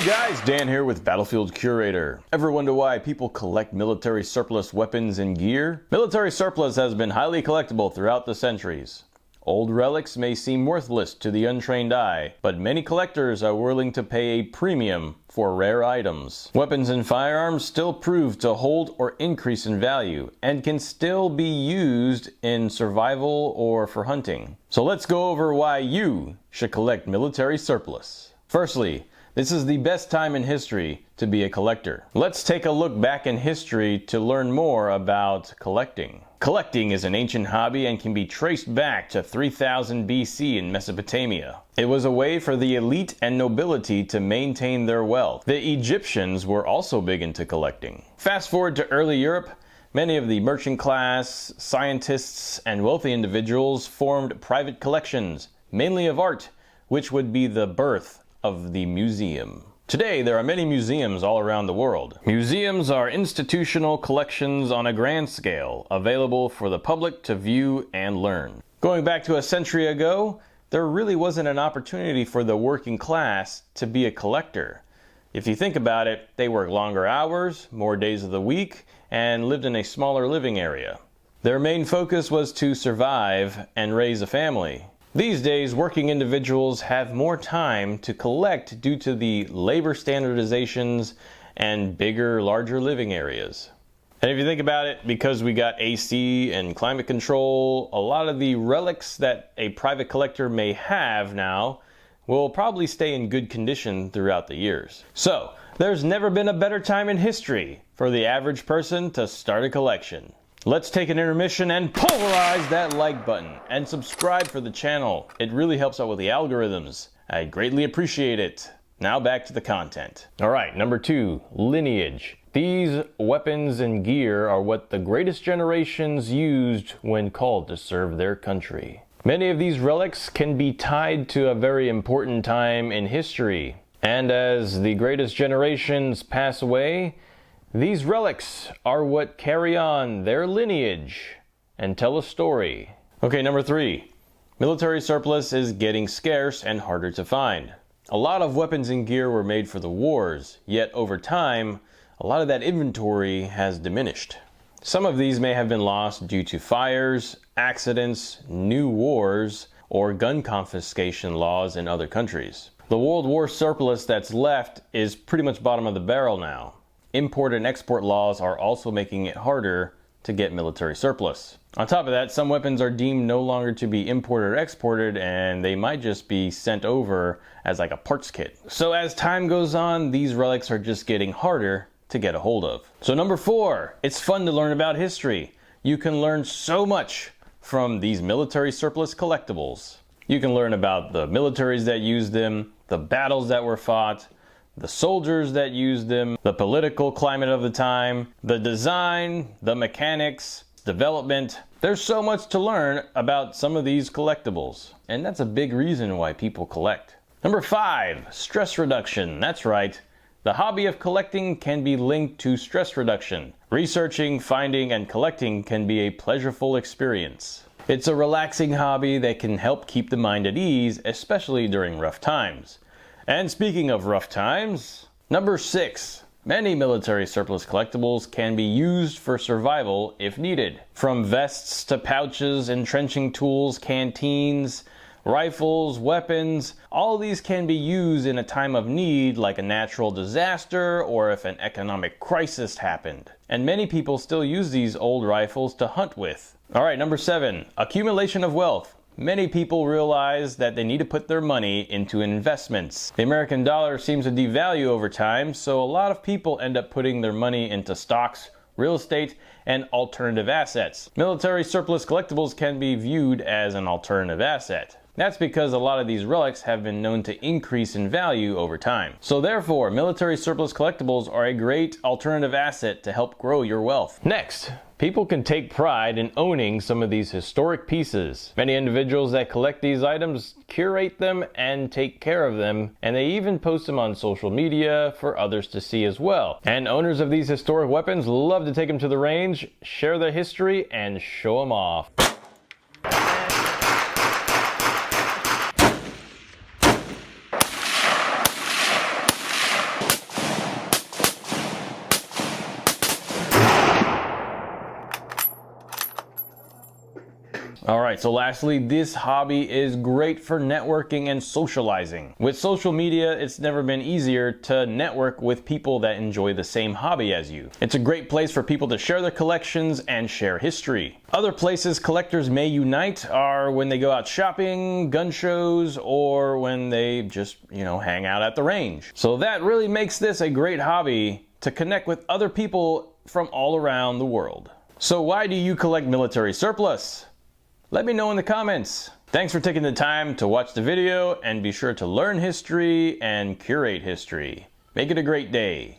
Hey guys, Dan here with Battlefield Curator. Ever wonder why people collect military surplus weapons and gear? Military surplus has been highly collectible throughout the centuries. Old relics may seem worthless to the untrained eye, but many collectors are willing to pay a premium for rare items. Weapons and firearms still prove to hold or increase in value, and can still be used in survival or for hunting. So let's go over why you should collect military surplus. Firstly, this is the best time in history to be a collector. Let's take a look back in history to learn more about collecting. Collecting is an ancient hobby and can be traced back to 3000 BC in Mesopotamia. It was a way for the elite and nobility to maintain their wealth. The Egyptians were also big into collecting. Fast forward to early Europe, many of the merchant class, scientists, and wealthy individuals formed private collections, mainly of art, which would be the birth of the museum. Today, there are many museums all around the world. Museums are institutional collections on a grand scale, available for the public to view and learn. Going back to a century ago, there really wasn't an opportunity for the working class to be a collector. If you think about it, they worked longer hours, more days of the week, and lived in a smaller living area. Their main focus was to survive and raise a family. These days, working individuals have more time to collect due to the labor standardizations and bigger, larger living areas. And if you think about it, because we got AC and climate control, a lot of the relics that a private collector may have now will probably stay in good condition throughout the years. So, there's never been a better time in history for the average person to start a collection. Let's take an intermission and pulverize that like button and subscribe for the channel. It really helps out with the algorithms. I greatly appreciate it. Now back to the content. Alright, number 2, Lineage. These weapons and gear are what the greatest generations used when called to serve their country. Many of these relics can be tied to a very important time in history. And as the greatest generations pass away, these relics are what carry on their lineage and tell a story. Okay, number 3. Military surplus is getting scarce and harder to find. A lot of weapons and gear were made for the wars, yet over time, a lot of that inventory has diminished. Some of these may have been lost due to fires, accidents, new wars, or gun confiscation laws in other countries. The World War surplus that's left is pretty much bottom of the barrel now. Import and export laws are also making it harder to get military surplus. On top of that, some weapons are deemed no longer to be imported or exported, and they might just be sent over as like a parts kit. So as time goes on, these relics are just getting harder to get a hold of. So number 4, it's fun to learn about history. You can learn so much from these military surplus collectibles. You can learn about the militaries that used them, the battles that were fought, the soldiers that used them, the political climate of the time, the design, the mechanics, development. There's so much to learn about some of these collectibles, and that's a big reason why people collect. Number 5, stress reduction. That's right. The hobby of collecting can be linked to stress reduction. Researching, finding, and collecting can be a pleasurable experience. It's a relaxing hobby that can help keep the mind at ease, especially during rough times. And speaking of rough times, number 6, many military surplus collectibles can be used for survival if needed. From vests to pouches, entrenching tools, canteens, rifles, weapons, all these can be used in a time of need like a natural disaster or if an economic crisis happened. And many people still use these old rifles to hunt with. Alright, number 7, accumulation of wealth. Many people realize that they need to put their money into investments. The American dollar seems to devalue over time, so a lot of people end up putting their money into stocks, real estate, and alternative assets. Military surplus collectibles can be viewed as an alternative asset. That's because a lot of these relics have been known to increase in value over time. So therefore, military surplus collectibles are a great alternative asset to help grow your wealth. Next, people can take pride in owning some of these historic pieces. Many individuals that collect these items curate them and take care of them, and they even post them on social media for others to see as well. And owners of these historic weapons love to take them to the range, share their history, and show them off. Alright, so lastly, this hobby is great for networking and socializing. With social media, it's never been easier to network with people that enjoy the same hobby as you. It's a great place for people to share their collections and share history. Other places collectors may unite are when they go out shopping, gun shows, or when they just, hang out at the range. So that really makes this a great hobby to connect with other people from all around the world. So why do you collect military surplus? Let me know in the comments. Thanks for taking the time to watch the video, and be sure to learn history and curate history. Make it a great day.